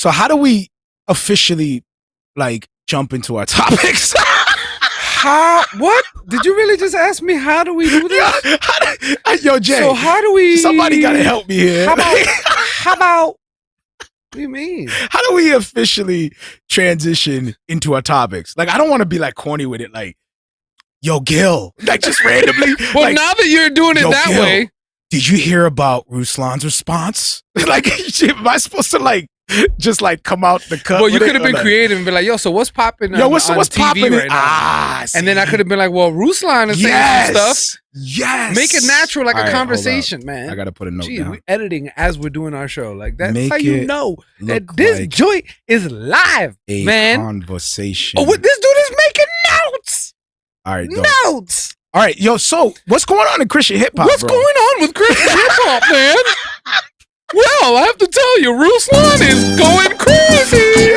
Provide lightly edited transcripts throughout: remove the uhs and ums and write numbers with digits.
So how do we officially like jump into our topics? What? Did you really just ask me how do we do this? Yo, Jay. So how do we? Somebody gotta help me here. How about? What do you mean? How do we officially transition into our topics? Like, I don't want to be like corny with it. Like, yo, Gil, like just randomly. Well, like, now that you're doing it that Gil, way, did you hear about Ruslan's response? Like, am I supposed to like just like come out the cut? well, you could have been creative and be like, yo, so what's popping? Yo, what's on TV popping right now? And then I could have been like, well, Ruslan is saying some stuff. Yes. Make it natural, like All a right, conversation, man. I gotta put a note Gee, down. we editing as we're doing our show. Like that's Make how you it know that look this like joint is live, a man. conversation. Oh, what this dude is making notes. All right, Notes. All right, yo. So what's going on in Christian hip hop? What's going on with Christian hip hop, man? Well, I have to tell you, Ruslan is going crazy.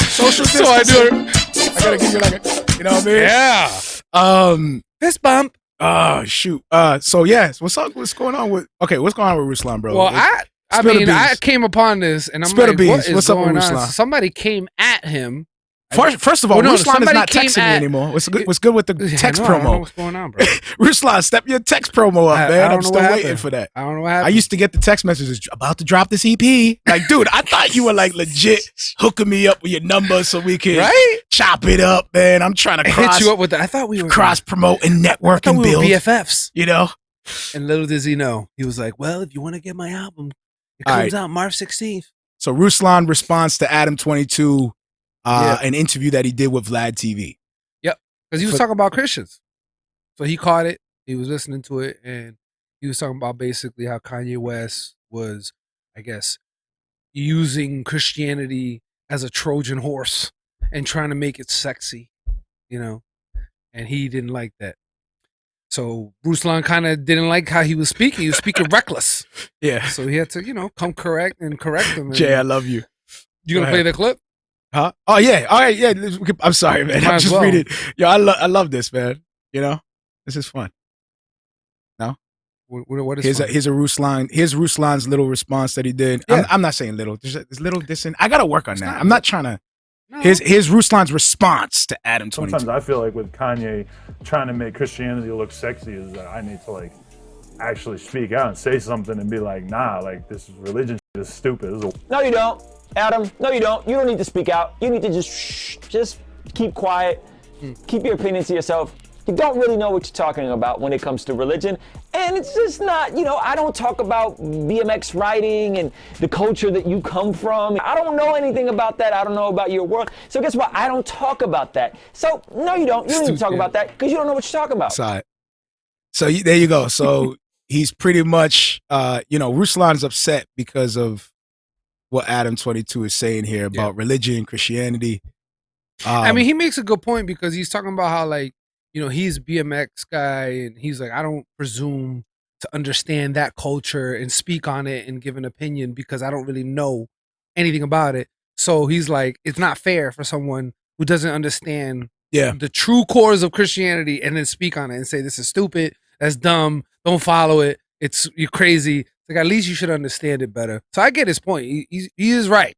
Social So I do it. I gotta give you like a, you know what I mean? Yeah. Fist bump. Oh shoot. So yes, what's up? What's going on with? Okay, what's going on with Ruslan, bro? Well, I Spill the mean, I beans. came upon this, and I'm Spill the like, beans. what is What's up with going on? Ruslan? Somebody came at him. First of all, Well, no, Ruslan is somebody not came texting me at- anymore. What's good with the text I don't know promo? what's going on, bro. Ruslan, step your text promo up, I man. don't I'm know still what waiting happened. for that. I don't know what I happened. used to get the text messages about to drop this EP. Like, dude, I thought you were like legit hooking me up with your number so we can right? chop it up, man. I'm trying to I hit you up with that. I thought we were cross promote and network I thought and we were build. BFFs. You know? And little does he know, he was like, "Well, if you want to get my album, it All comes right. out March 16th." So Ruslan responds to Ep91, an interview that he did with Vlad TV. Because he was talking about Christians. So he caught it. He was listening to it, and he was talking about basically how Kanye West was, I guess, using Christianity as a Trojan horse and trying to make it sexy, you know, and he didn't like that. So Ruslan kind of didn't like how he was speaking. He was speaking reckless. Yeah. So he had to, come correct him. And Jay, I love you. You gonna play the clip? Huh? Oh yeah. All right. Yeah. I'm sorry, man. I'm just reading. Yo, I love this, man. You know, this is fun. No. What is Here's Ruslan's little response that he did. Yeah. I'm not saying little. There's little dissing. I gotta work on that. I'm not trying to. No. Here's Ruslan's response to Ep91. Sometimes I feel like with Kanye trying to make Christianity look sexy is that I need to like actually speak out and say something and be like, nah, like this religion is stupid. No, you don't, Adam. No, you don't. You don't need to speak out. You need to just keep quiet. Keep your opinion to yourself. You don't really know what you're talking about when it comes to religion. And it's just not, I don't talk about BMX riding and the culture that you come from. I don't know anything about that. I don't know about your world. So guess what? I don't talk about that. So no, you don't. You don't need to talk about that because you don't know what you're talking about. Side. So there you go. So he's pretty much, Ruslan's upset because of what Ep91 is saying here about religion, Christianity. I mean, he makes a good point because he's talking about how, like, he's a BMX guy, and he's like, I don't presume to understand that culture and speak on it and give an opinion because I don't really know anything about it. So he's like, it's not fair for someone who doesn't understand the true cores of Christianity and then speak on it and say, this is stupid, that's dumb, don't follow it, you're crazy. Like, at least you should understand it better. So I get his point. He is right.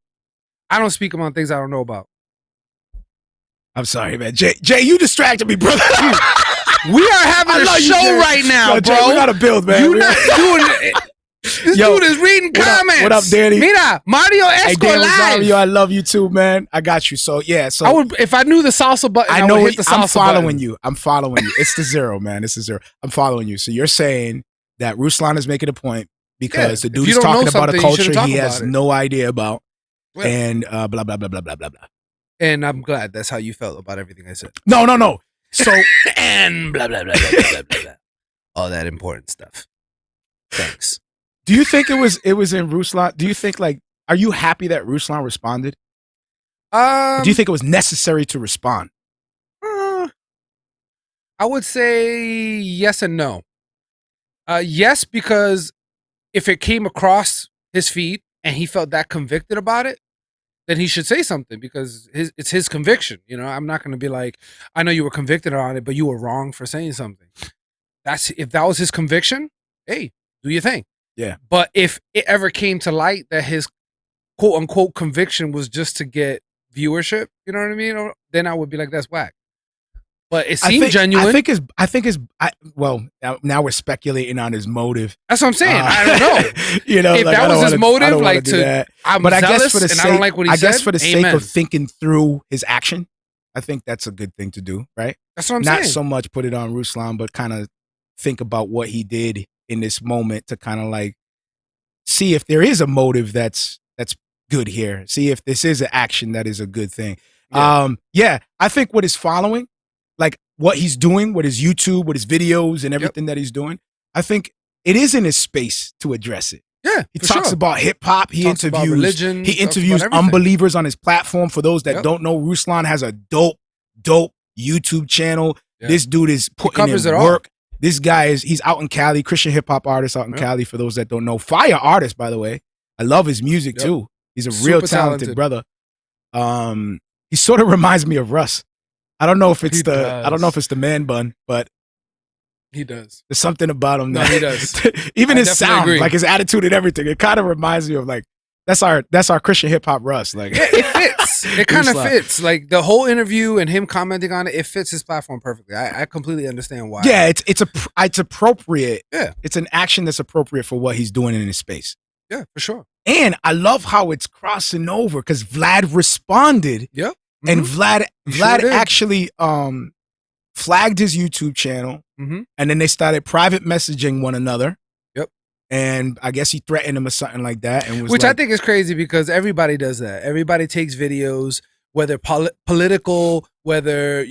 I don't speak on things I don't know about. I'm sorry, man. Jay, you distracted me, brother. We are having a show right now, Jay, bro. we gotta build, man. You're not doing it. This dude is reading comments. What up, Danny? Mira, Marrio Esco hey, Dan live. Rosario, I love you too, man. I got you. So yeah, so I would, if I knew the salsa button, I know would hit the salsa I'm following button. you. I'm following you. It's the zero, man. It's the zero. I'm following you. So you're saying that Ruslan is making a point because the dude is talking about a culture he has no idea about, and blah blah blah blah blah blah blah. And I'm glad that's how you felt about everything I said. No. So and blah blah blah blah blah blah blah. All that important stuff. Thanks. Do you think it was in Ruslan? Do you think, like, are you happy that Ruslan responded? Or do you think it was necessary to respond? I would say yes and no. Yes, because if it came across his feed and he felt that convicted about it, then he should say something because it's his conviction. I'm not going to be like, I know you were convicted on it, but you were wrong for saying something. If that was his conviction, hey, do your thing. Yeah. But if it ever came to light that his quote unquote conviction was just to get viewership, you know what I mean? Then I would be like, that's whack. But it seemed genuine. Well, now we're speculating on his motive. That's what I'm saying. I don't know. You know, if like, that was his motive, like I'm but zealous, I guess for the sake, I don't like what he said. I guess for the sake of thinking through his action, I think that's a good thing to do, right? That's what I'm saying. Not so much put it on Ruslan, but kind of think about what he did in this moment to kind of like see if there is a motive that's good here. See if this is an action that is a good thing. Yeah, I think what is following, like what he's doing with his YouTube, with his videos and everything that he's doing, I think it is in his space to address it. Yeah, he talks about hip hop. He interviews religion. He interviews unbelievers on his platform. For those that don't know, Ruslan has a dope YouTube channel. Yeah. This dude is putting in work. This guy he's out in Cali, Christian hip hop artist out in Cali. For those that don't know, fire artist, by the way. I love his music too. He's a real talented brother. He sort of reminds me of Russ. I don't know if it's the man bun, but he does. There's something about him. No, he does. Even his sound, like his attitude and everything, it kind of reminds me of like that's our Christian hip hop Russ. Like it fits. It kind of fits. Like the whole interview and him commenting on it, it fits his platform perfectly. I completely understand why. Yeah, it's appropriate. Yeah, it's an action that's appropriate for what he's doing in his space. Yeah, for sure. And I love how it's crossing over because Vlad responded. Yep. And Vlad actually flagged his YouTube channel, and then they started private messaging one another. Yep. And I guess he threatened him or something like that, and which I think is crazy because everybody does that. Everybody takes videos, whether political, whether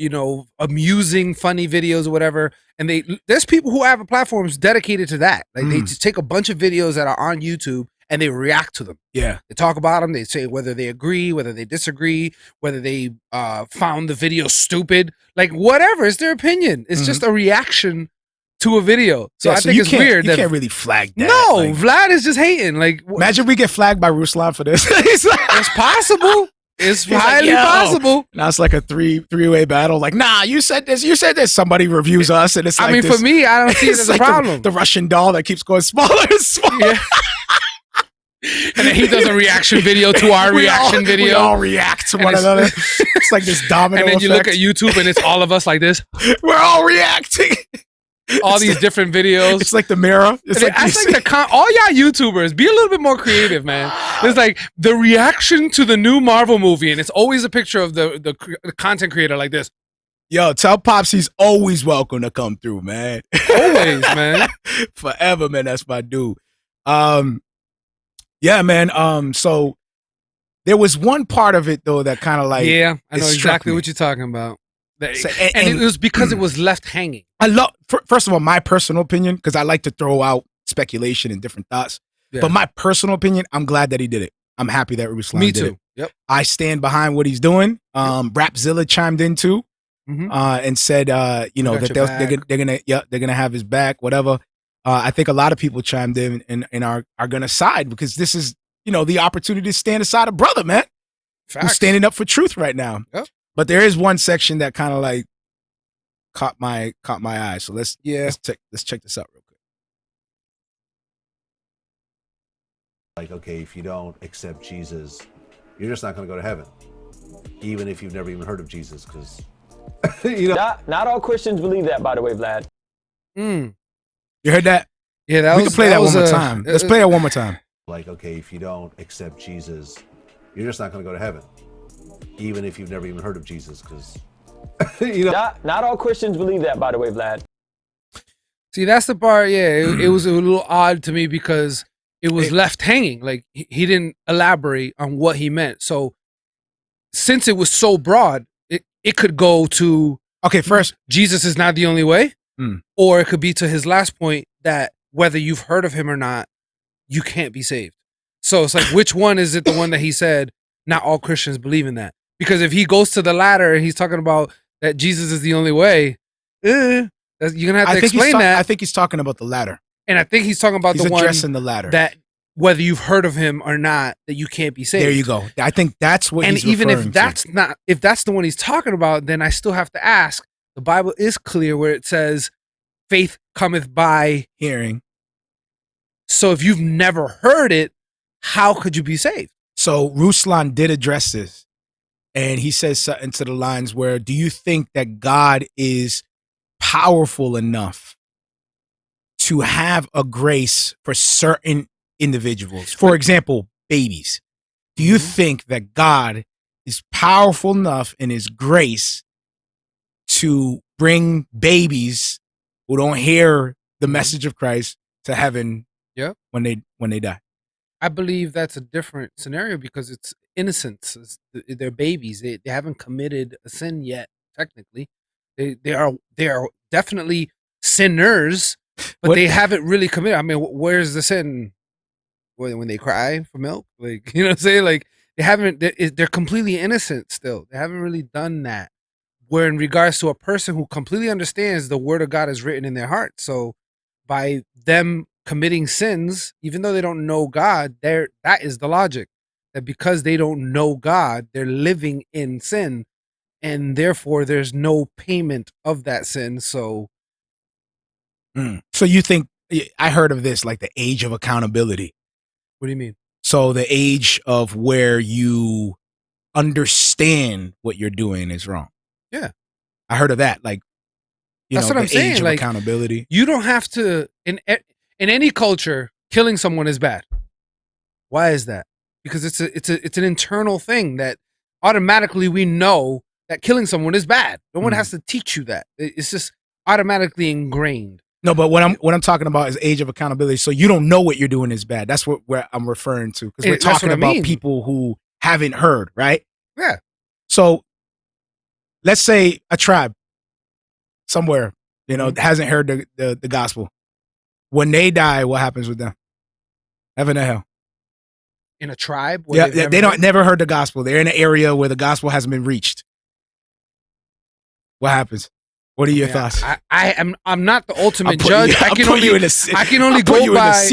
amusing, funny videos or whatever. And there's people who have platforms dedicated to that. Like they just take a bunch of videos that are on YouTube and they react to them. Yeah. They talk about them. They say whether they agree, whether they disagree, whether they found the video stupid, like whatever. It's their opinion. It's just a reaction to a video. So I think it's weird. You can't really flag that. No, like, Vlad is just hating. Like, imagine we get flagged by Ruslan for this. It's possible. It's highly possible. Now it's like a three-way battle. Like, nah, you said this. You said this. Somebody reviews us, and it's like for me, I don't see it as a problem. The Russian doll that keeps going smaller and smaller. Yeah. And then he does a reaction video to our reaction video. We all react to one another. It's like this domino And then you look effect. at YouTube and it's all of us like this. We're all reacting. All these different videos. It's like the mirror. It's like all y'all YouTubers, be a little bit more creative, man. It's like the reaction to the new Marvel movie, and it's always a picture of the content creator like this. Yo, tell Pops he's always welcome to come through, man. Always, man. Forever, man. That's my dude. Yeah, man. So there was one part of it though that kind of like I know exactly what you're talking about. And it was because it was left hanging. I love, first of all, my personal opinion, because I like to throw out speculation and different thoughts. Yeah. But my personal opinion, I'm glad that he did it. I'm happy that Ruslan did it. Yep. I stand behind what he's doing. Rapzilla chimed in too, and said, that they're gonna have his back, whatever. I think a lot of people chimed in and are gonna side because this is, the opportunity to stand aside a brother, man. Facts. Who's standing up for truth right now. Yep. But there is one section that kind of like caught my eye. So let's check this out real quick. Like, okay, if you don't accept Jesus, you're just not going to go to heaven, even if you've never even heard of Jesus, because not all Christians believe that, by the way, Vlad. You heard that? Yeah, we can play that one more time. Let's play it one more time. Like, okay, if you don't accept Jesus, you're just not going to go to heaven, even if you've never even heard of Jesus, because not all Christians believe that, by the way, Vlad. See, that's the part. Yeah, it was a little odd to me because it was left hanging. Like he didn't elaborate on what he meant. So since it was so broad, it could go to, okay, first, Jesus is not the only way, or it could be to his last point that whether you've heard of him or not, you can't be saved. So it's like, which one is it? The one that he said, not all Christians believe in that. Because if he goes to the latter and he's talking about that Jesus is the only way, you're gonna have to explain that. I think he's talking about the latter, and I think he's talking about he's addressing the latter. That whether you've heard of him or not, that you can't be saved. There you go. I think that's what. And he's even if that's not, if that's the one he's talking about, then I still have to ask. The Bible is clear where it says, "Faith cometh by hearing." So if you've never heard it, how could you be saved? So Ruslan did address this, and he says something to the lines where, do you think that God is powerful enough to have a grace for certain individuals? For example, babies. Do you think that God is powerful enough in his grace to bring babies who don't hear the message of Christ to heaven when they die? I believe that's a different scenario because it's innocence. They're babies. They haven't committed a sin yet, technically. They are definitely sinners, but they haven't really committed. I mean, where's the sin? When they cry for milk? Like, you know what I'm saying? Like, they haven't, they're completely innocent still. They haven't really done that. Where in regards to a person who completely understands the word of God is written in their heart. So by them committing sins, even though they don't know God, that is the logic. That because they don't know God, they're living in sin. And therefore there's no payment of that sin. So So you think, I heard of this, like the age of accountability. What do you mean? So the age of where you understand what you're doing is wrong. Yeah. I heard of that. Like, that's what I'm saying. Age of like, accountability. You don't have to, in any culture, killing someone is bad. Why is that? Because it's an internal thing that automatically we know that killing someone is bad. No one has to teach you that. It's just automatically ingrained. No, but what I'm talking about is age of accountability. So you don't know what you're doing is bad. That's where I'm referring to, because we're talking about people who haven't heard, right? Yeah. So let's say a tribe somewhere, hasn't heard the gospel. When they die, what happens with them? Heaven or hell? In a tribe? Yeah, they never heard the gospel. They're in an area where the gospel hasn't been reached. What happens? What are your thoughts? I'm not the ultimate judge. I can only go by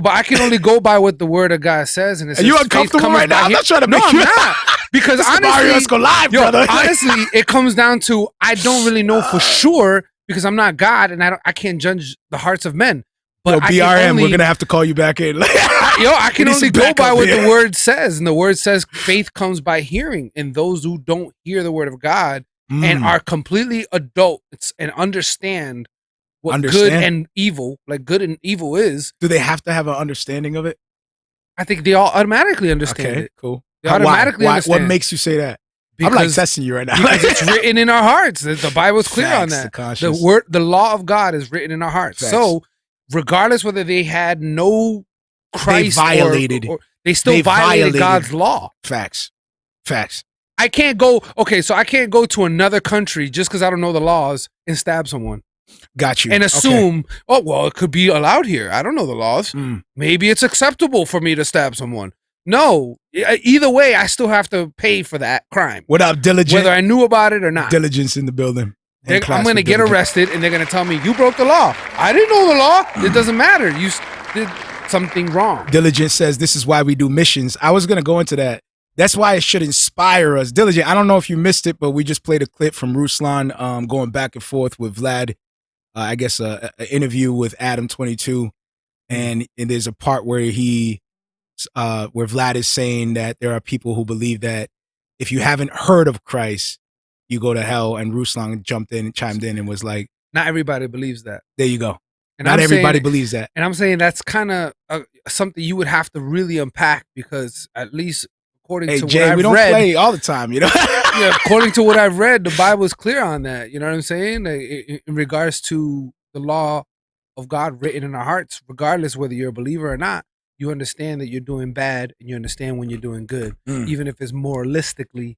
but I can only go by what the word of God says. And are you uncomfortable right now? I'm not trying to make you. I'm not. Because honestly, Marrio Esco live, brother. Honestly, it comes down to I don't really know for sure because I'm not God and I can't judge the hearts of men. But BRM, we're gonna have to call you back in. I can only go by what the word says, and the word says faith comes by hearing, and those who don't hear the word of God and are completely adults and understand what good and evil, like good and evil is. Do they have to have an understanding of it? I think they all automatically understand it. Cool. They automatically understand. What makes you say that? I'm like testing you right now. Because it's written in our hearts. The Bible's clear on that. The law of God is written in our hearts. Facts. So regardless whether they had no Christ or they still violated God's law. Facts. I can't go to another country just because I don't know the laws and stab someone. Got you. And assume, it could be allowed here. I don't know the laws. Maybe it's acceptable for me to stab someone. No, either way, I still have to pay for that crime. Without diligence. Whether I knew about it or not. Diligence in the building. I'm going to get arrested and they're going to tell me, you broke the law. I didn't know the law. It doesn't matter. You did something wrong. Diligence says this is why we do missions. I was going to go into that. That's why it should inspire us. Diligent, I don't know if you missed it, but we just played a clip from Ruslan going back and forth with Vlad. I guess an interview with Ep91. And there's a part where where Vlad is saying that there are people who believe that if you haven't heard of Christ, you go to hell. And Ruslan chimed in and was like, not everybody believes that. There you go. And not everybody believes that. And I'm saying that's kind of something you would have to really unpack because at least according to what I've read. We don't play all the time, according to what I've read, the Bible is clear on that. You know what I'm saying? In regards to the law of God written in our hearts, regardless whether you're a believer or not, you understand that you're doing bad and you understand when you're doing good. Even if it's moralistically,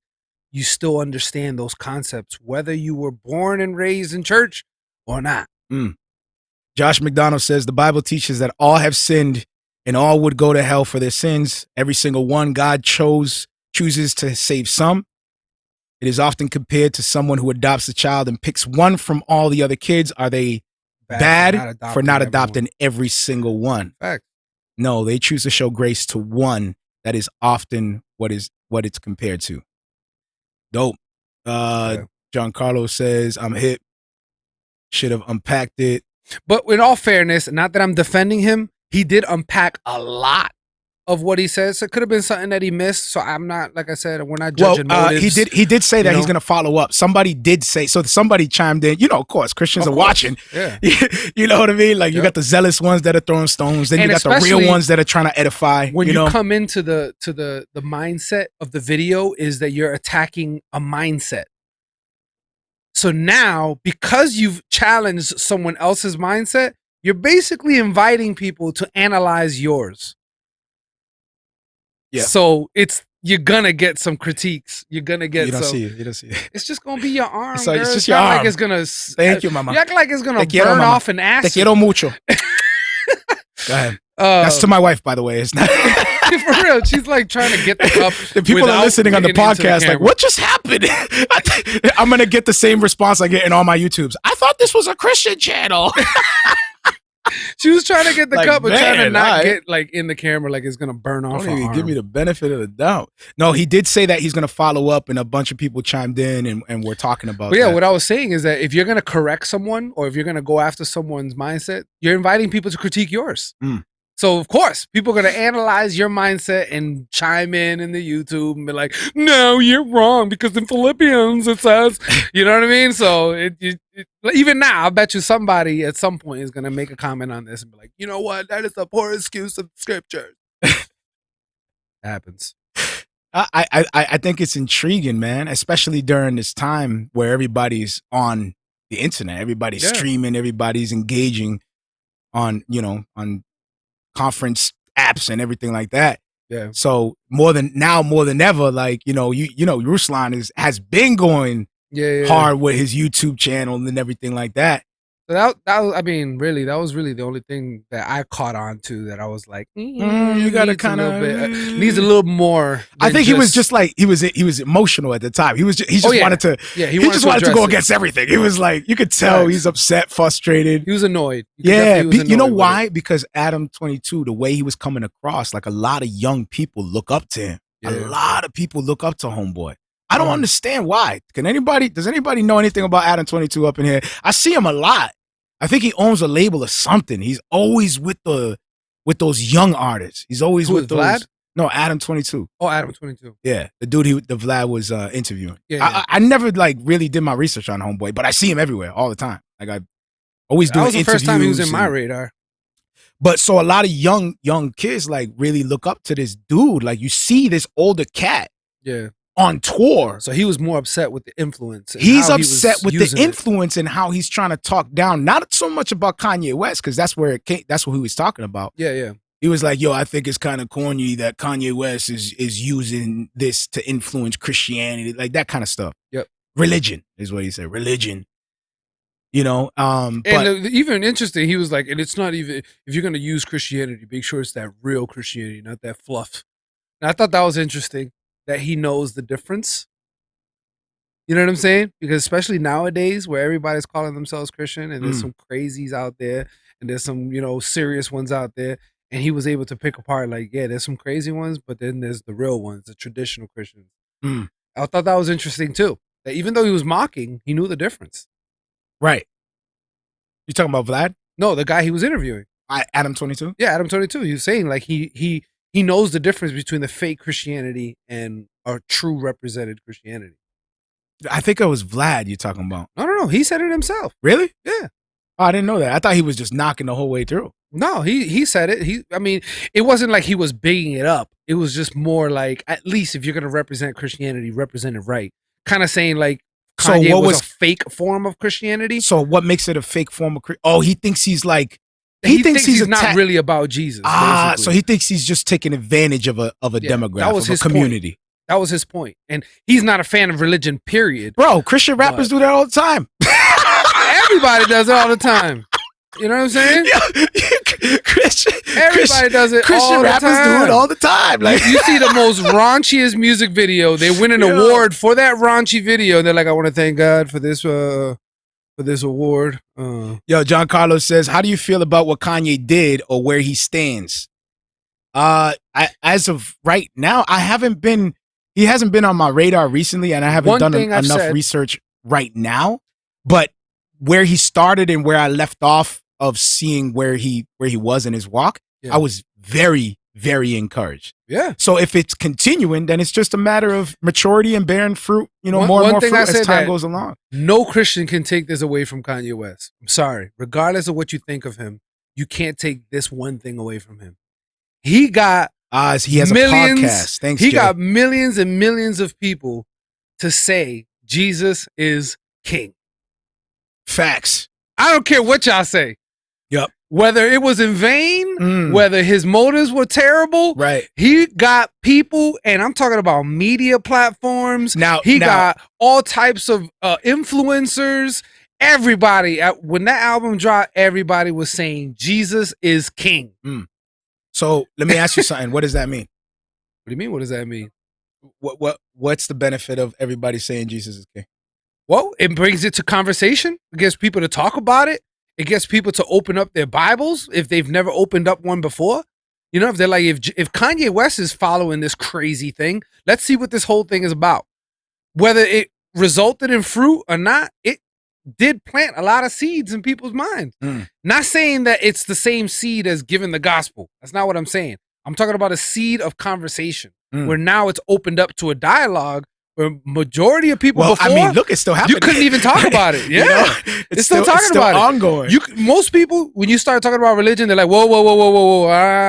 you still understand those concepts, whether you were born and raised in church or not. Josh McDonald says the Bible teaches that all have sinned and all would go to hell for their sins. Every single one. God chooses to save some. It is often compared to someone who adopts a child and picks one from all the other kids. Are they bad for not adopting every single one? Fact. No, they choose to show grace to one. That is often what it's compared to. Dope. John Carlos says, I'm hip. Should have unpacked it. But in all fairness, not that I'm defending him, he did unpack a lot of what he says. So it could have been something that he missed. So I'm not, like I said, we're not judging motives. He did say that he's going to follow up. Somebody did say, so somebody chimed in, of course, Christians are watching. Yeah. You know what I mean? Like you got the zealous ones that are throwing stones. Then you got the real ones that are trying to edify. When you come into the mindset of the video is that you're attacking a mindset. So now, because you've challenged someone else's mindset, you're basically inviting people to analyze yours. Yeah. So you're gonna get some critiques. You're gonna get You don't see it. It's just gonna be your arm. So girl. it's just your arm. Like it's gonna. Thank you, mama. You act like it's gonna burn off an acid. Te quiero mucho. Go ahead. That's to my wife, by the way. It's not for real. She's like trying to get the cup. The people are listening on the podcast, like, what just happened? I'm gonna get the same response I get in all my YouTubes. I thought this was a Christian channel. She was trying to get the cup, but trying to not get like in the camera, like it's gonna burn off. Don't even give me the benefit of the doubt. No, he did say that he's gonna follow up, and a bunch of people chimed in, and we're talking about. But yeah, what I was saying is that if you're gonna correct someone, or if you're gonna go after someone's mindset, you're inviting people to critique yours. So of course, people are gonna analyze your mindset and chime in the YouTube and be like, "No, you're wrong because in Philippians it says," you know what I mean? So even now, I bet you somebody at some point is gonna make a comment on this and be like, "You know what? That is a poor excuse of scripture." Happens. I think it's intriguing, man, especially during this time where everybody's on the internet, everybody's streaming, everybody's engaging on conference apps and everything like that. Yeah. So more than ever, like Ruslan has been going hard with his YouTube channel and everything like that. So that was really the only thing that I caught on to that I was like, you gotta kind of needs a little more. I think he was just like he was emotional at the time. He just wanted to wanted to go against everything. He was like, you could tell he's upset, frustrated. He was annoyed. You know why? Because Ep91, the way he was coming across, like a lot of young people look up to him. Yeah. A lot of people look up to homeboy. I don't understand why. Does anybody know anything about Ep91 up in here? I see him a lot. I think he owns a label or something. He's always with those young artists. He's always with those. Vlad? No, Ep91. Oh, Ep91. Yeah, the dude the Vlad was interviewing. Yeah. I never like really did my research on homeboy, but I see him everywhere all the time. Like I always doing interviews. That was the first time he was in my radar. But so a lot of young kids like really look up to this dude. Like you see this older cat. Yeah. On tour. So he was more upset with the influence. He's upset with the influence and how he's trying to talk down, not so much about Kanye West, because that's where he was talking about. Yeah. He was like, yo, I think it's kind of corny that Kanye West is using this to influence Christianity, like that kind of stuff. Yep. Religion is what he said. Religion. And even interesting, he was like, and it's not even, if you're going to use Christianity, make sure it's that real Christianity, not that fluff. And I thought that was interesting. That he knows the difference. You know what I'm saying? Because especially nowadays where everybody's calling themselves Christian and there's some crazies out there and there's some, serious ones out there. And he was able to pick apart like, yeah, there's some crazy ones, but then there's the real ones, the traditional Christians. I thought that was interesting too. That even though he was mocking, he knew the difference. Right. You talking about Vlad? No, the guy he was interviewing. Ep91? Yeah, Ep91. He was saying like he knows the difference between the fake Christianity and a true represented Christianity. I think it was Vlad you're talking about. No. He said it himself. Really? Yeah. Oh, I didn't know that. I thought he was just knocking the whole way through. No, he said it. It wasn't like he was bigging it up. It was just more like, at least if you're going to represent Christianity, represent it right. Kind of saying like Kanye was a fake form of Christianity. So what makes it a fake form of Christianity? Oh, he thinks he's like, he thinks he's not really about Jesus. Basically. So he thinks he's just taking advantage of a demographic, that was of a community. Point. That was his point. And he's not a fan of religion, period. Bro, Christian rappers do that all the time. Everybody does it all the time. You know what I'm saying? Everybody does it Christian all the rappers time. do it all the time. Like you see the most raunchiest music video. They win an award for that raunchy video. They're like, I want to thank God for this award. Yo, John Carlos says, how do you feel about what Kanye did or where he stands? As of right now, he hasn't been on my radar recently, and I haven't done enough research right now. But where he started and where I left off of seeing where he was in his walk, I was very, very encouraged. Yeah. So if it's continuing, then it's just a matter of maturity and bearing fruit, more and more fruit as time goes along. No Christian can take this away from Kanye West. I'm sorry. Regardless of what you think of him, you can't take this one thing away from him. He got he has millions, a podcast. Thanks, he Jay. got millions and millions of people to say Jesus is king. Facts. I don't care what y'all say. Yep. Whether it was in vain, whether his motives were terrible, right? He got people, and I'm talking about media platforms. He got all types of influencers. Everybody, when that album dropped, everybody was saying Jesus is king. So let me ask you something. What does that mean? What do you mean? What does that mean? What's the benefit of everybody saying Jesus is king? Well, it brings it to conversation. It gets people to talk about it. It gets people to open up their Bibles if they've never opened up one before. If they're like, if Kanye West is following this crazy thing, let's see what this whole thing is about. Whether it resulted in fruit or not, it did plant a lot of seeds in people's minds. Not saying that it's the same seed as giving the gospel. That's not what I'm saying. I'm talking about a seed of conversation where now it's opened up to a dialogue where majority of people before, I mean, look, it's still happening. You couldn't even talk about it. Yeah. It's still talking about ongoing. it. Most people, when you start talking about religion, they're like, whoa.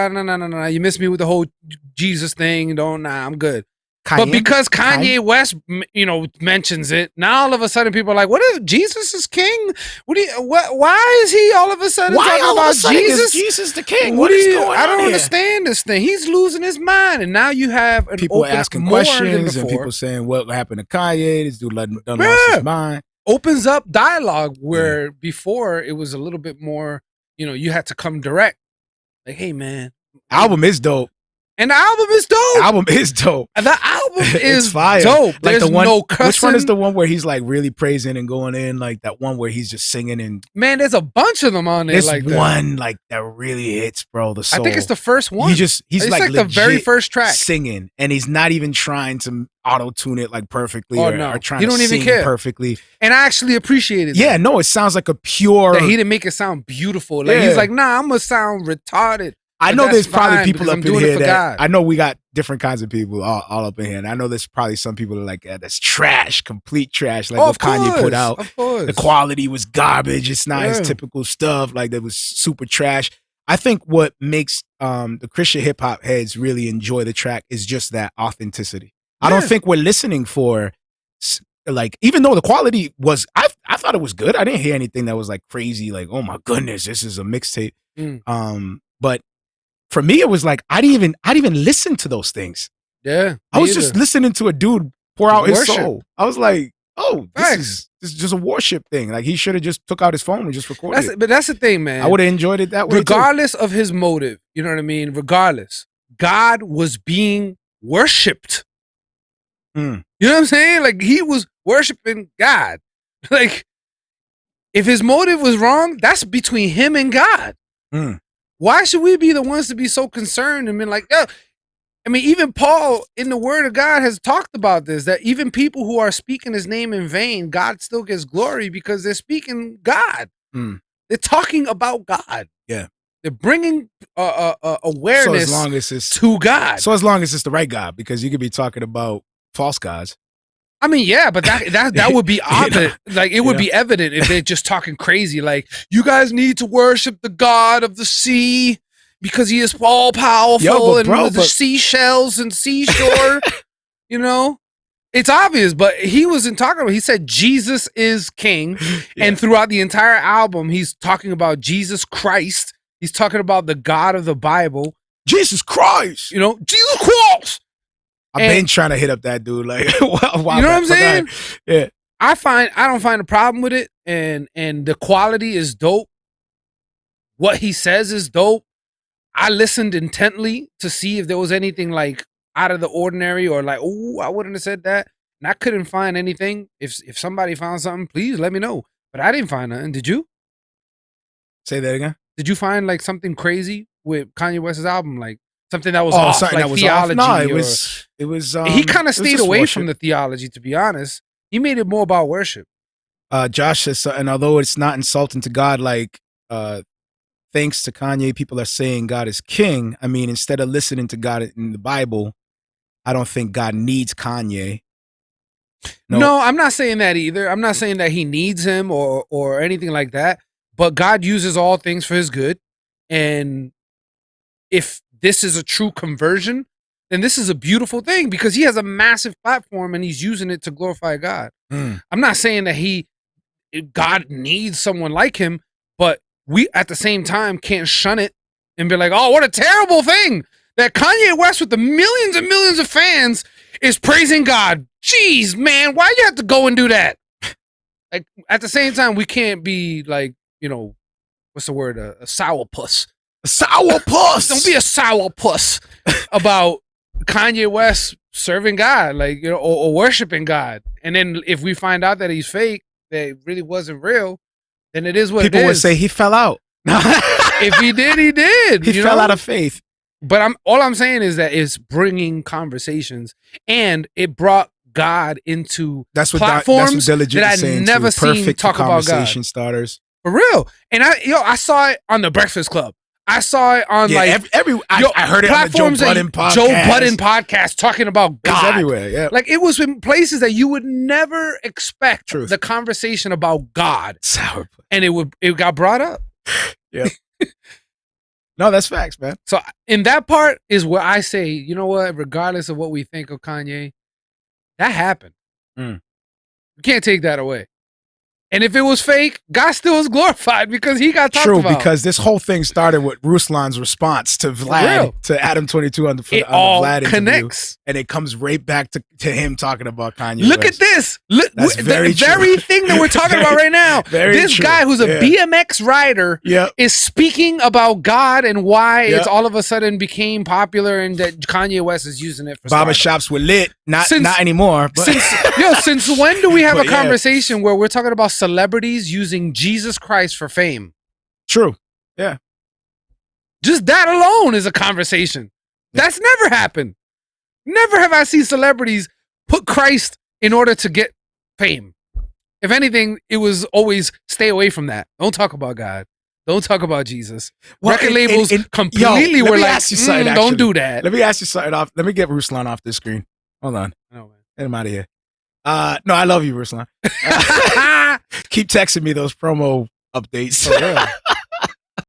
No. You missed me with the whole Jesus thing. I'm good. But because Kanye West, mentions it, now all of a sudden people are like, "What is Jesus is king? Why is he all of a sudden talking about Jesus? Is Jesus the king? What is going on? I don't here? Understand this thing. He's losing his mind." And now you have people asking questions and people saying, "What happened to Kanye? This dude done lost his mind." Opens up dialogue where before it was a little bit more, you had to come direct. Like, hey man, album is dope. And the album is dope. The album is dope. The album is fire. Dope. Like There's no cussing. Which one is the one where he's like really praising and going in? Like that one where he's just singing and there's a bunch of them on there. There's one like that really hits, bro. The soul. I think it's the first one. He's like the very first track singing, and he's not even trying to auto tune it like perfectly or trying he don't to even sing care. perfectly. And I actually appreciated that. Yeah, no, it sounds like a pure. That he didn't make it sound beautiful. Like he's like, nah, I'm gonna sound retarded. I know there's probably people up in here that I know we got different kinds of people all up in here, and I know there's probably some people that are like, that's trash, complete trash. Like what Kanye put out, the quality was garbage. It's not his typical stuff. Like that was super trash. I think what makes the Christian hip hop heads really enjoy the track is just that authenticity. I don't think we're listening for like, even though the quality was, I thought it was good. I didn't hear anything that was like crazy. Like, oh my goodness, this is a mixtape. But for me, it was like I didn't even listen to those things. Yeah, I was just listening to a dude pour out his soul. I was like, oh, this is just a worship thing. Like he should have just took out his phone and just recorded it. But that's the thing, man. I would have enjoyed it that way. Regardless of his motive, you know what I mean? Regardless, God was being worshipped. You know what I'm saying? Like he was worshiping God. Like if his motive was wrong, that's between him and God. Why should we be the ones to be so concerned and been like, oh, I mean, even Paul in the Word of God has talked about this, that even people who are speaking his name in vain, God still gets glory because they're speaking God. They're talking about God. Yeah. They're bringing awareness as long as it's, to God. So as long as it's the right God, because you could be talking about false gods. I mean, yeah, but that would be obvious. Like it would be evident if they're just talking crazy. Like you guys need to worship the God of the sea because he is all powerful the seashells and seashore. It's obvious. But he wasn't talking about. He said Jesus is king, and throughout the entire album, he's talking about Jesus Christ. He's talking about the God of the Bible, Jesus Christ. Jesus Christ. I've been trying to hit up that dude. Like, you know what I'm saying? Yeah. I don't find a problem with it, and the quality is dope. What he says is dope. I listened intently to see if there was anything like out of the ordinary or like, oh, I wouldn't have said that. And I couldn't find anything. If somebody found something, please let me know. But I didn't find nothing. Did you? Say that again. Did you find like something crazy with Kanye West's album? Like something that was off, something like that was theology. Off? No, it was. He kind of stayed away from the theology, to be honest. He made it more about worship. Josh says, and although it's not insulting to God, like thanks to Kanye, people are saying God is king. I mean, instead of listening to God in the Bible, I don't think God needs Kanye. No, I'm not saying that either. I'm not saying that he needs him or anything like that. But God uses all things for his good. And if this is a true conversion, then this is a beautiful thing because he has a massive platform and he's using it to glorify God. I'm not saying that God needs someone like him, but we at the same time can't shun it and be like, oh, what a terrible thing that Kanye West with the millions and millions of fans is praising God. Jeez, man, why you have to go and do that? Like at the same time, we can't be like, you know, what's the word? A sourpuss. A sourpuss. Don't be a sourpuss about Kanye West serving God, like, you know, or worshiping God. And then if we find out that he's fake, that it really wasn't real, then it is what people it is. would say he fell out. If he did, he did. He fell out of faith. But all I'm saying is that it's bringing conversations, and it brought God into platforms that I never seen talk about God. Starters. For real. And I saw it on the Breakfast Club. I saw it on I heard it on the Joe Budden podcast talking about God. It was everywhere, yeah. Like it was in places that you would never expect the conversation about God. Sour. And it got brought up. Yeah. No, that's facts, man. So in that part is where I say, you know what, regardless of what we think of Kanye, that happened. You can't take that away. And if it was fake, God still is glorified because he got talked about. True, because this whole thing started with Ruslan's response to Vlad, to Ep91 on the Vlad connects. Interview. And it comes right back to him talking about Kanye Look West. at this. That's the very thing that we're talking about right now. This guy who's a BMX rider is speaking about God and why it's all of a sudden became popular and that Kanye West is using it for barbershops were lit. Not anymore. But. Since when do we have a conversation where we're talking about celebrities using Jesus Christ for fame? True. Yeah. Just that alone is a conversation. That's never happened. Never have I seen celebrities put Christ in order to get fame. If anything, it was always stay away from that. Don't talk about God. Don't talk about Jesus. Record labels completely were like, don't do that. Let me ask you something off. Let me get Ruslan off this screen. Hold on. Oh, man. Get him out of here. No, I love you, Ruslan. Keep texting me those promo updates. For real.